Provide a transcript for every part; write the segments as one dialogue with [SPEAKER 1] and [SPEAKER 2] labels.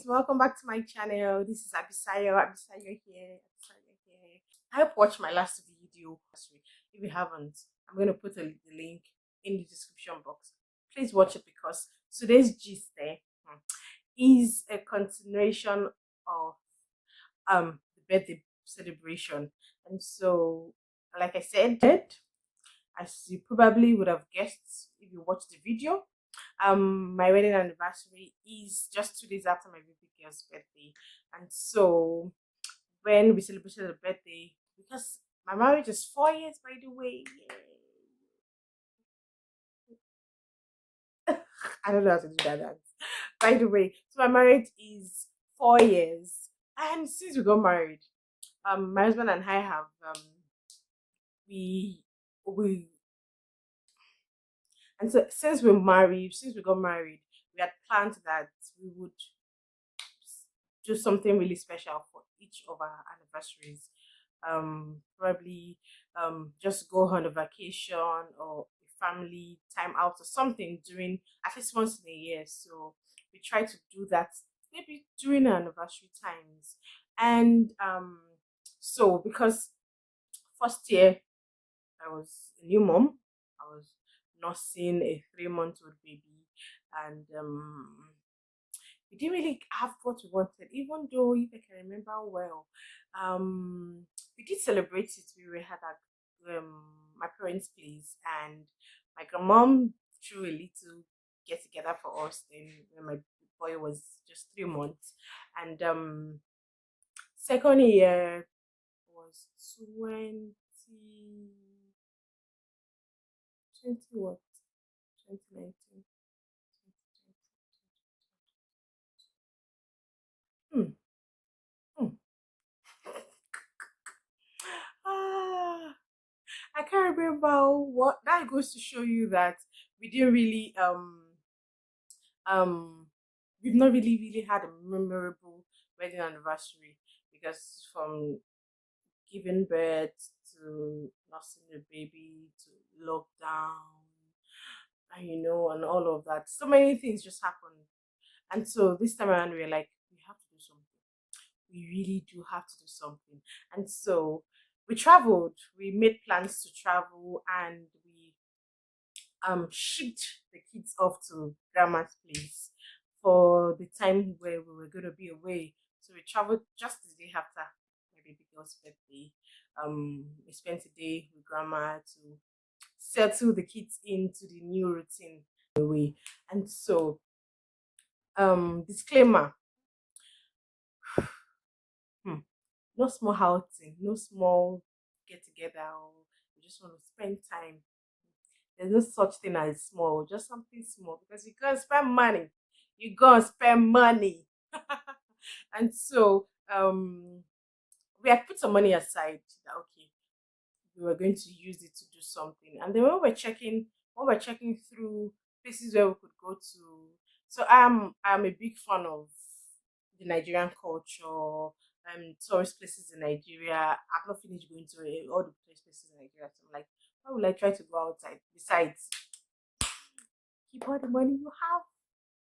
[SPEAKER 1] guys, welcome back to my channel. This is Abisayo here. I hope you watched my last video. If you haven't, I'm going to put the link in the description box. Please watch it because today's gist there is a continuation of the birthday celebration. And so, like I said, as you probably would have guessed if you watched the video, my wedding anniversary is just 2 days after my baby girl's birthday. And so when we celebrated the birthday, because my marriage is 4 years, by the way. Yay. I don't know how to do that dance. By the way, so my marriage is 4 years. And since we got married, my husband and I have we we and so since we got married, we had planned that we would do something really special for each of our anniversaries. Probably just go on a vacation or a family time out or something during at least once in a year. So we try to do that maybe during our anniversary times. And so because first year I was a new mom, I was nursing a 3-month-old baby, and we didn't really have what we wanted, even though, if I can remember well, we did celebrate it. We were at my parents' place, and my grandmom threw a little get together for us then when my boy was just 3 months. And second year was 20 what? 2019. Hmm. Hmm. Ah, I can't remember what that goes to show you that we didn't really um we've not really had a memorable wedding anniversary, because from giving birth to nursing the baby to lockdown and and all of that, so many things just happened. And so this time around we were like, we have to do something. We really do have to do something. And so we traveled. We made plans to travel, and we shipped the kids off to grandma's place for the time where we were going to be away. So we traveled just the day after my baby girl's birthday. We spent a day with grandma to settle the kids into the new routine away. And so disclaimer, hmm, no small outing, no small get together, or you just want to spend time. There's no such thing as small, just something small, because you gotta spend money. You gotta spend money. And so we had put some money aside that okay, we were going to use it to do something. And then when we're checking through places where we could go to, so I'm a big fan of the Nigerian culture, tourist places in Nigeria. I've not finished going to all the tourist places in Nigeria. So I'm like, why would I try to go outside? Besides, keep all the money you have.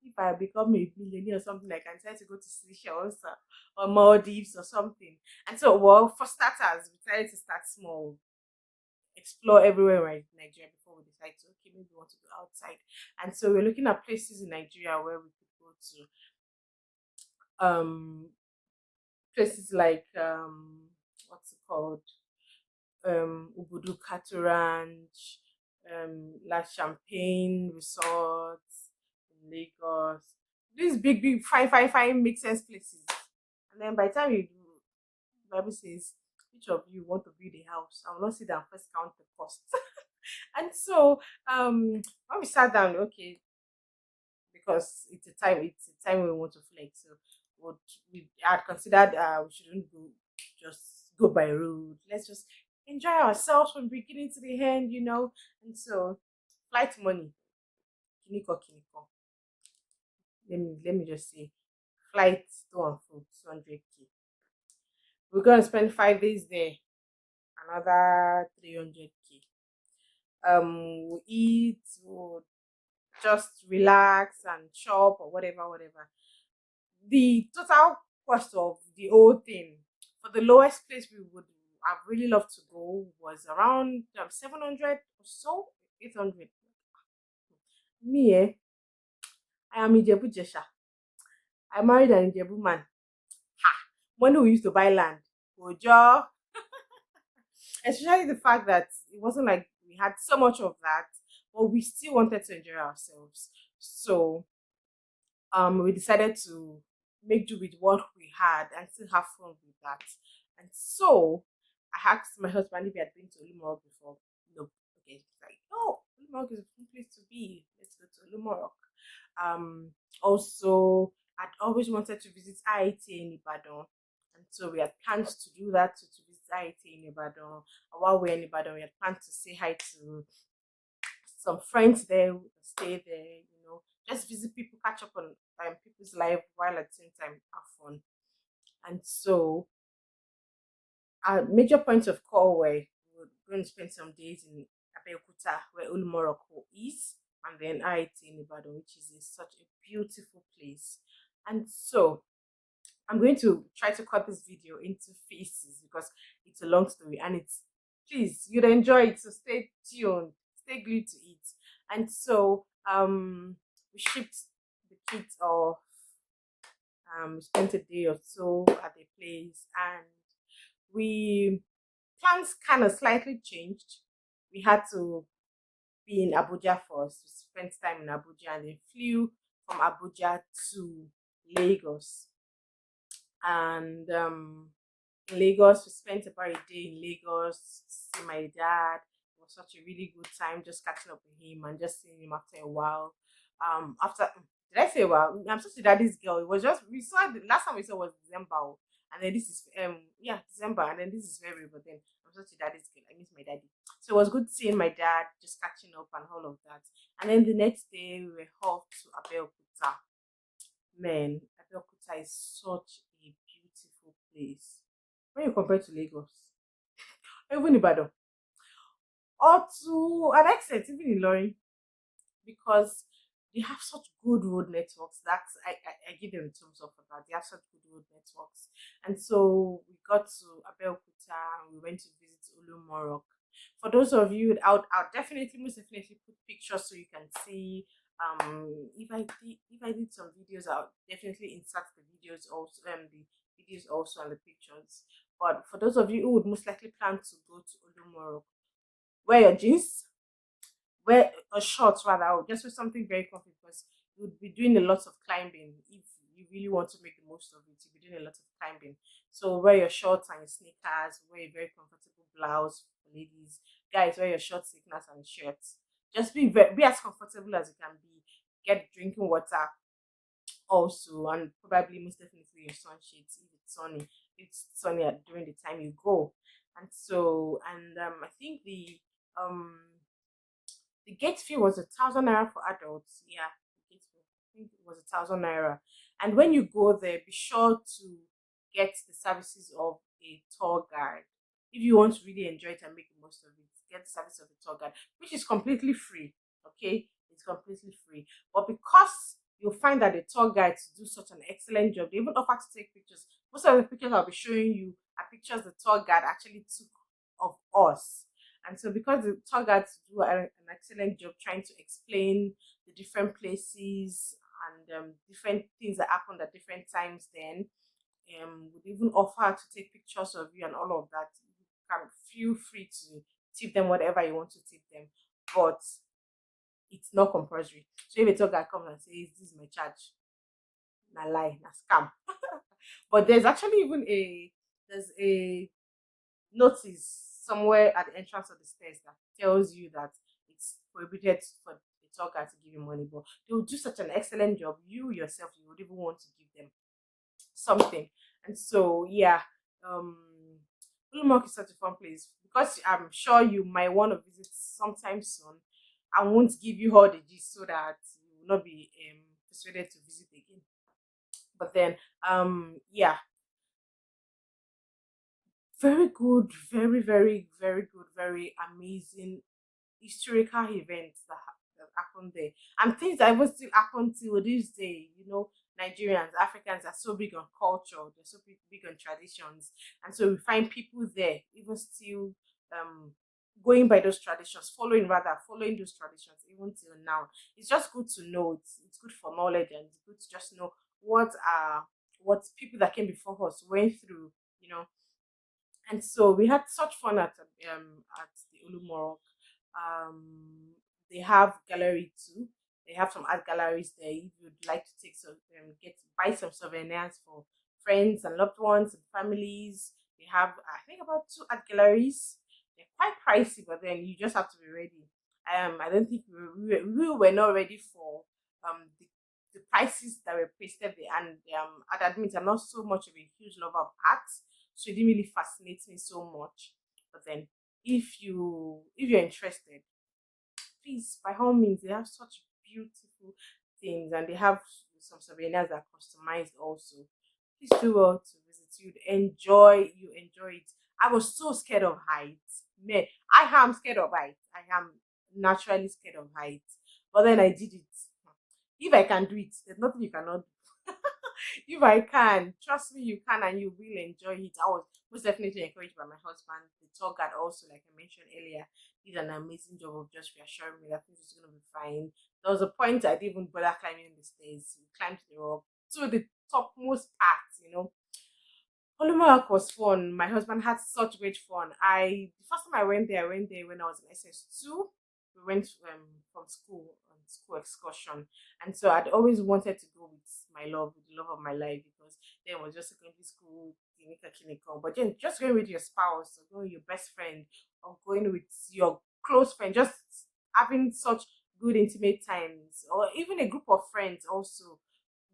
[SPEAKER 1] If I become a millionaire or something, I can try to go to Seychelles or Maldives or something. And so, well, for starters, we decided to start small, explore everywhere in Nigeria before we decide to, okay, maybe we want to go outside. And so we're looking at places in Nigeria where we could go to. Places like what's it called? Ubudu Cattle Ranch, La Champagne Resorts in Lagos. These big, fine, make sense places. And then by the time you do, the Bible says, which of you want to build a house? I will not sit down first count the cost. And so when we sat down, okay, because it's a time we want to flex. So what we had considered, we shouldn't just go by road. Let's just enjoy ourselves from beginning to the end. And so flight money, kiniko. Let me just say, flight to and fro 200K. We're gonna spend 5 days there, another 300K. We eat, we'll just relax and shop or whatever. the total cost of the whole thing for the lowest place we would have really loved to go was around 700 or so, 800. Me, I am Ijebu Jesha. I married an Ijebu man. Ha! When we used to buy land, Ojo, especially the fact that it wasn't like we had so much of that, but we still wanted to enjoy ourselves. So we decided to make do with what we had and still have fun with that. And so I asked my husband if he had been to Olumorok before. Nope. Okay, he's like, no, Olumorok is a fun place to be. Let's go to Olumorok. Also, I'd always wanted to visit IIT in Ibadan. And so we had plans to do that to visit IIT in Ibadan. And while we're in Ibadan, we had planned to say hi to some friends there, stay there, just visit people, catch up on people's life while at the same time have fun. And so, our major points of call were we're going to spend some days in Abeokuta, where Olumoroko is, and then IIT in Ibadan, which is such a beautiful place. And so, I'm going to try to cut this video into pieces because it's a long story and it's please you'd enjoy it. So stay tuned, stay glued to it. And so we shipped the kids off. We spent a day or so at the place and we plans kind of slightly changed. We had to be in Abuja first. We spent time in Abuja and then flew from Abuja to Lagos. And in Lagos, we spent about a day in Lagos to see my dad. It was such a really good time just catching up with him and just seeing him after a while. After did I say a while? I'm such a daddy's girl. It was just we saw the last time we saw was December, and then this is December, and then this is February. But then I'm such a daddy's girl. I miss my daddy, so it was good seeing my dad, just catching up and all of that. And then the next day we were off to Abeokuta. Man, Abeokuta is such a beautiful place when you compare to Lagos, even Ibadan, or to an extent, even in Lorry, because they have such good road networks. That's I give them a thumbs up for that. They have such good road networks. And so we got to Abeokuta and we went to visit Olumorok. For those of you, I'll definitely most definitely put pictures so you can see. If I did some videos, I'll definitely insert the videos also the videos also and the pictures. But for those of you who would most likely plan to go to Olumorok, wear your jeans, wear a shorts rather, or just wear something very comfy because you would be doing a lot of climbing. If you really want to make the most of it, you'll be doing a lot of climbing. So wear your shorts and your sneakers, wear a very comfortable blouse for ladies. Guys, wear your shorts, sneakers, and shirts. Just be as comfortable as you can be. Get drinking water also, and probably most definitely your sunshades if it's sunny. If it's sunny during the time you go. And so, and I think the gate fee was 1,000 naira for adults. Yeah, the gate fee, I think it was 1,000 naira. And when you go there, be sure to get the services of a tour guide. If you want to really enjoy it and make the most of it, get the service of a tour guide, which is completely free. Okay, it's completely free. But because you'll find that the tour guides do such an excellent job, they even offer to take pictures. Most of the pictures I'll be showing you are pictures the tour guide actually took of us. And so, because the tour guides do an excellent job trying to explain the different places and different things that happened at different times, then would even offer to take pictures of you and all of that. You can feel free to tip them whatever you want to tip them, but it's not compulsory. So if a tour guide comes and says, "This is my charge," na lie, na scam. But there's actually even a notice somewhere at the entrance of the stairs that tells you that it's prohibited for the tour guide to give you money, but they will do such an excellent job. You yourself, you would even want to give them something. And so, yeah, um, Ulmark is such a fun place because I'm sure you might want to visit sometime soon. I won't give you all the gist so that you will not be persuaded to visit again. But then, yeah, very good, very good, very amazing historical events that happened there, and things that even still happen till this day. Nigerians, Africans are so big on culture, they're so big on traditions, and so we find people there even still um going by those traditions, following those traditions even till now. It's just good to know. It's good for knowledge, and it's good to just know what people that came before us went through, you know. And so we had such fun at the Ulumorok. Um, they have gallery too. They have some art galleries there. If you'd like to take some, get buy some souvenirs for friends and loved ones and families, they have I think about two art galleries. They're quite pricey, but then you just have to be ready. I don't think we were not ready for the prices that were pasted there, and I'd admit I'm not so much of a huge lover of art, so it didn't really fascinate me so much. But then, if you're interested, please, by all means, they have such beautiful things, and they have some souvenirs that are customized also. Please do well to visit. You enjoy it. I was so scared of heights. Man, I am scared of heights. I am naturally scared of heights. But then I did it. If I can do it, there's nothing you cannot do. If I can, trust me, you can, and you will enjoy it. I was most definitely encouraged by my husband. The tour guide also, like I mentioned earlier, did an amazing job of just reassuring me that things is gonna be fine. There was a point I didn't even bother climbing the stairs. We climbed the rock to the topmost part. Polymark was fun. My husband had such great fun. The first time I went there when I was in SS2. We went from school on school excursion, and so I'd always wanted to go with my love, with the love of my life, because then it was just secondary school, clinical. But then just going with your spouse, or going with your best friend, or going with your close friend, just having such good intimate times, or even a group of friends also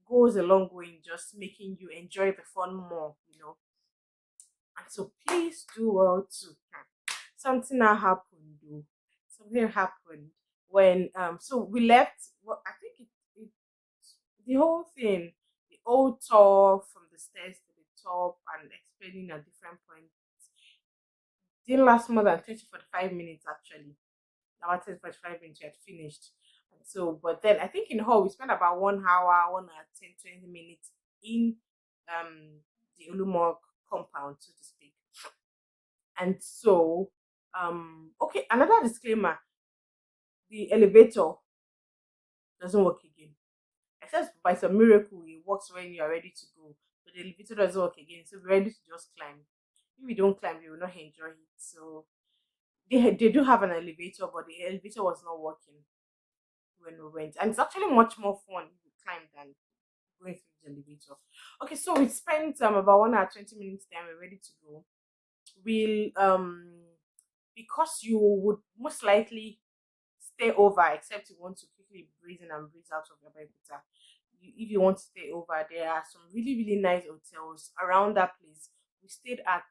[SPEAKER 1] goes a long way in just making you enjoy the fun more. And so please do well too. Something now happened though. Something happened when so we left. Well, I think the whole thing, the whole tour from the stairs to the top and explaining at different points didn't last more than 30 to 45 minutes actually. About 30 to 45 minutes we had finished. And so but then I think in whole we spent about 1 hour, 1 hour 10 20 minutes in the Ulumok compound, so to speak. And so okay, another disclaimer, the elevator doesn't work again. Except by some miracle it works when you are ready to go. But the elevator doesn't work again, so we're ready to just climb. If we don't climb, we will not enjoy it. So they do have an elevator, but the elevator was not working when we went. And it's actually much more fun if you climb than going through the elevator. Okay, so we spent about 1 hour 20 minutes there, we're ready to go. We'll because you would most likely stay over, except you want to quickly breathe in and breathe out of your Abeokuta. If you want to stay over, there are some really really nice hotels around that place. We stayed at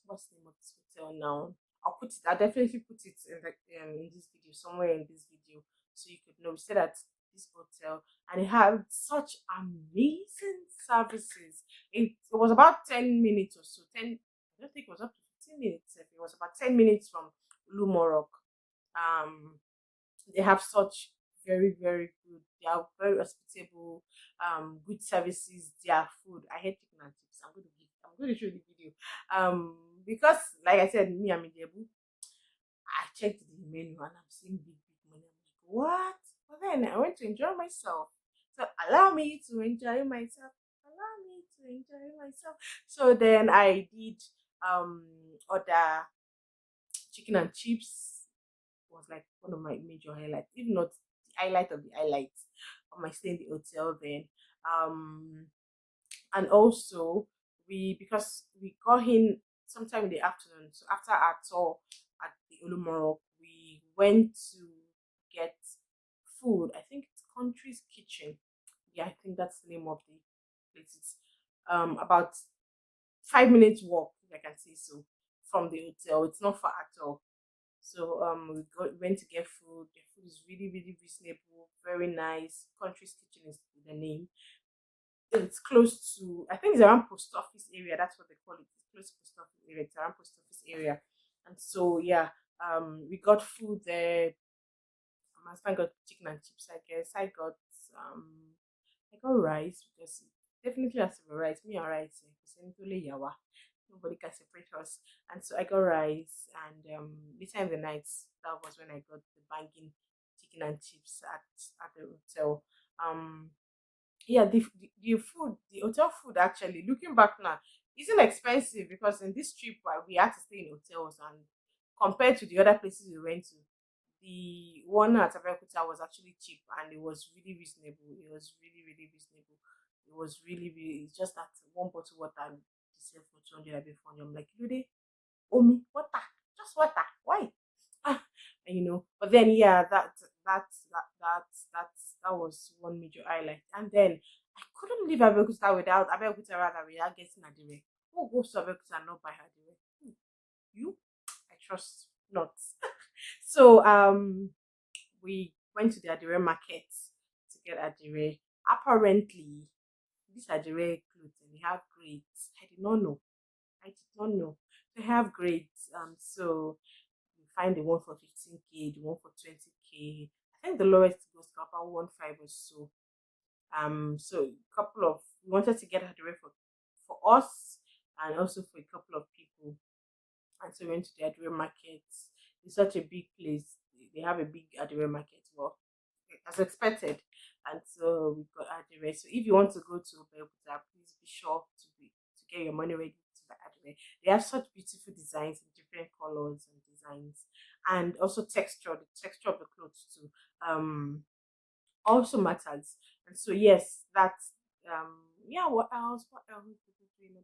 [SPEAKER 1] what's the name of this hotel now? I'll definitely put it in this video, somewhere in this video, so you could know. We stayed at this hotel, and it had such amazing services. It was about 10 minutes or so. I don't think it was up to 15 minutes. It was about 10 minutes from Lumorok. Um, they have such very very good. They are very hospitable. Good services. Their food. I hate chicken and chips. I'm going to show the video. Because like I said, me I'm in Jebu. I checked the menu and I'm seeing big big money. I'm like, what? But then I went to enjoy myself. So allow me to enjoy myself. Allow me to enjoy myself. So then I did order chicken and chips. Was like one of my major highlights, if not the highlight of the highlights of my stay in the hotel then. Um and also because we got in sometime in the afternoon, so after our tour at the Olumorok, we went to get food. I think it's Country's Kitchen. Yeah, I think that's the name of the place. It's about 5 minutes walk, if I can say so, from the hotel. It's not far at all. So went to get food. The food is really really reasonable, very nice. Country's Kitchen is the name. It's close to, I think it's around post office area. That's what they call it. It's close to post office area. It's around post office area. And so yeah, we got food there. My husband got chicken and chips. I guess I got got rice because it definitely has to be rice. Me and rice, yawa. Nobody can separate us. And so I got rice, and later in the night, that was when I got the banging chicken and chips at the hotel. Um, yeah, the food, the hotel food actually, looking back now, isn't expensive because in this trip we had to stay in hotels, and compared to the other places we went to, the one at Abeokuta was actually cheap and it was really reasonable. It was really, really reasonable. It was really, really, it's just that one bottle water they sell for 200 and 400. I'm like, you know, Omi, water, just water. Why? Ah, and, but then yeah, that was one major highlight. And then I couldn't leave Abeokuta rather without getting a direct. Who goes to Abeokuta and not buy her direct? You? I trust not. So we went to the Adire market to get Adire. Apparently, these Adire clothing they have grades. I did not know. I did not know. They have grades. So you find the one for 15K, the one for 20K. I think the lowest goes to about 1.5 or so. So a couple of we wanted to get Adire for us and also for a couple of people. And so we went to the Adire market. It's such a big place. They have a big Adire market. Well, as expected. And so we got Adire. So if you want to go to Belkuta, please be sure to get your money ready to buy Adire. They have such beautiful designs in different colors and designs, and also texture. The texture of the clothes too also matters. And so yes, that's yeah. What else? What else? Did we do in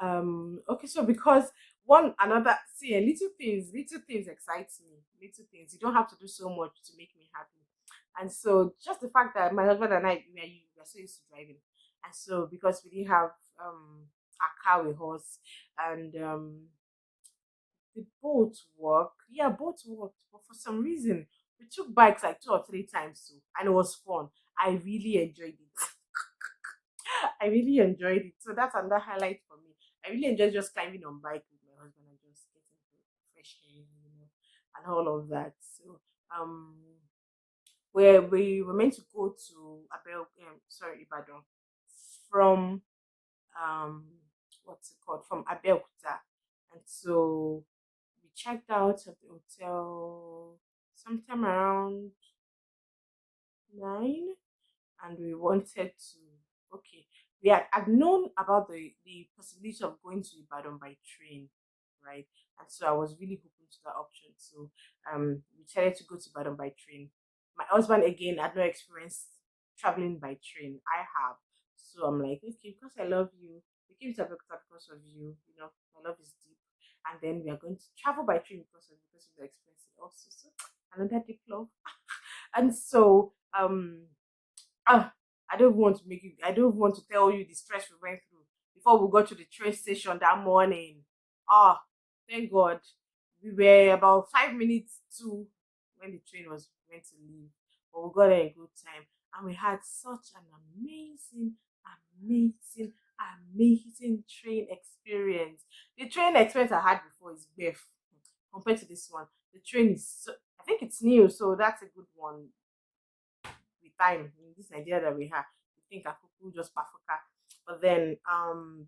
[SPEAKER 1] Abeokuta? Okay, so because one another see little things excites me. Little things, you don't have to do so much to make me happy. And so just the fact that my husband and I we are so used to driving, and so because we didn't have a car with us, and the boat worked. Yeah, boat worked, but for some reason we took bikes like 2 or 3 times too, and it was fun. I really enjoyed it. I really enjoyed it. So that's another highlight for me. I really enjoyed just climbing on bike with my husband and just getting fresh air, and all of that. So um where we were meant to go to Ibadan from um what's it called? From Abeokuta. And so we checked out of the hotel sometime around 9, and we wanted to okay I'd known about the possibility of going to Ibadan by train, right? And so I was really hoping to that option. So we decided to go to Ibadan by train. My husband again had no experience traveling by train. I have. So I'm like, okay, because I love you, we came to Abeokuta because of you, my love is deep. And then we are going to travel by train because of the expenses also. So another deep love. And so ah, I don't want to tell you the stress we went through before we got to the train station that morning. Ah, thank God. We were about 5 minutes to when the train was meant to leave. But we got there in good time. And we had such an amazing, amazing train experience. The train experience I had before is beef compared to this one. The train is I think it's new, so that's a good one with time in this Nigeria that we have. We think Akuku just Pafuka. But then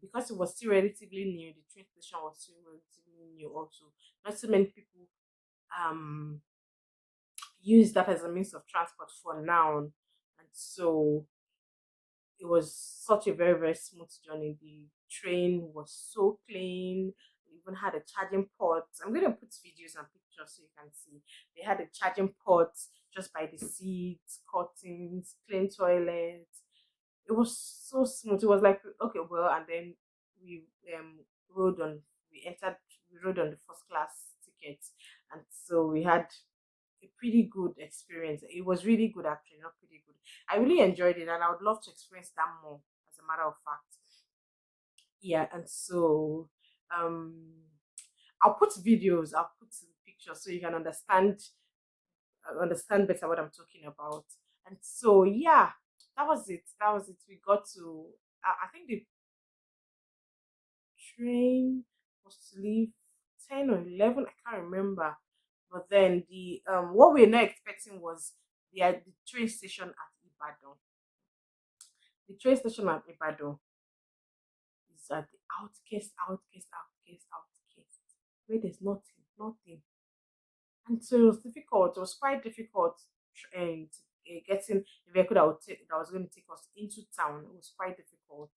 [SPEAKER 1] because it was still relatively new, the train station was still relatively new also. Not so many people um use that as a means of transport for now. And so it was such a very, very smooth journey. The train was so clean. We even had a charging port. I'm going to put videos and pictures so you can see. They had a charging port just by the seats, curtains, clean toilets. It was so smooth. It was like, okay, well, and then we rode on, we rode on the first class tickets. And so we had a pretty good experience. It was really good, actually, not pretty good. I really enjoyed it, and I would love to experience that more. As a matter of fact, yeah. And so, um, I'll put videos, I'll put pictures so you can understand better what I'm talking about. And so, yeah, that was it. That was it. We got to. I think the train was to leave 10 or 11. I can't remember. But then the what we were not expecting was the train station at Ibadan. The train station at Ibadan is at the outskirts, where there's nothing. And so it was difficult. It was quite difficult and getting a vehicle that was going to take us into town. It was quite difficult.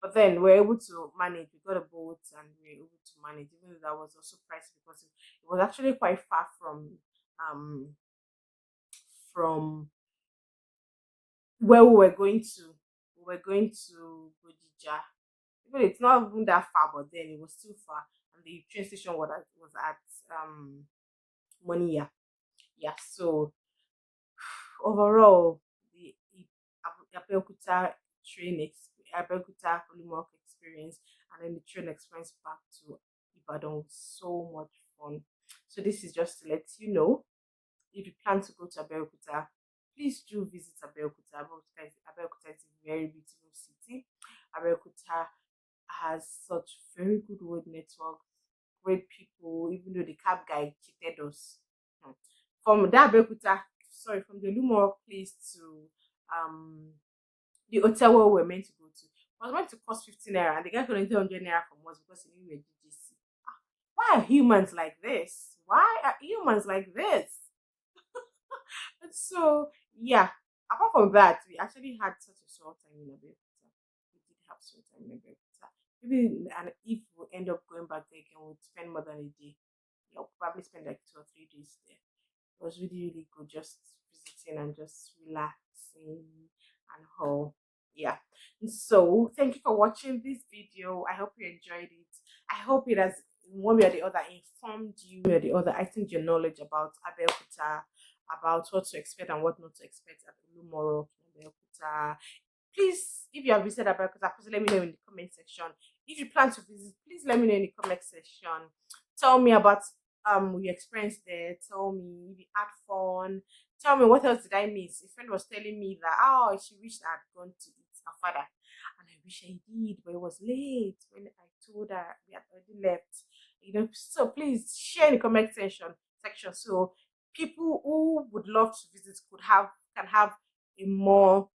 [SPEAKER 1] But then we were able to manage. We got a boat and we were able to manage, even though that was also pricey because it was actually quite far um from where we were going to. We were going to Bodija. Even it's not even that far, but then it was still far. And the train station was at Moniya. Yeah, so overall, the Abeokuta Abeokuta Polymark experience, and then the train experience back to Ibadan was so much fun. So this is just to let you know, if you plan to go to Abeokuta, please do visit Abeokuta. Abeokuta is a very beautiful city. Abeokuta has such very good road network, great people, even though the cab guy cheated us. Hmm. From that Abeokuta, sorry, from the Lumor place to the hotel where we were meant to go to, was meant to cost 15 naira, and the guy couldn't 100 naira from us because he knew we were DJC. Ah, why are humans like this? Why are humans like this? And so, yeah, apart from that, we actually had such a short time in Abeokuta. We did have short time in Abeokuta. Maybe, and if we end up going back there again, we'd spend more than a day. Yeah, we'll probably spend like 2 or 3 days there. It was really, really good just visiting and just relaxing and all. Yeah. And so, thank you for watching this video. I hope you enjoyed it. I hope it has, in one way or the other, informed you or the other, I think your knowledge about Abeokuta, about what to expect and what not to expect at Olumoro, Abeokuta. Please, if you have visited Abeokuta, please let me know in the comment section. If you plan to visit, please let me know in the comment section. Tell me about your experience there. Tell me if you had fun. Tell me what else did I miss. A friend was telling me that she wished I had gone to eat her father, and I wish I did, but it was late when I told her we had already left. So please share in the comment section so people who would love to visit can have a more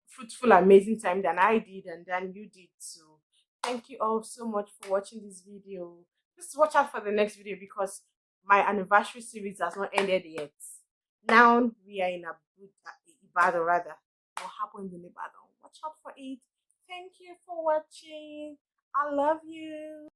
[SPEAKER 1] fruitful, amazing time than I did and than you did too. Thank you all so much for watching this video. Just watch out for the next video because my anniversary series has not ended yet. Now we are in Ibadan rather. What happened in Ibadan? Watch out for it. Thank you for watching. I love you.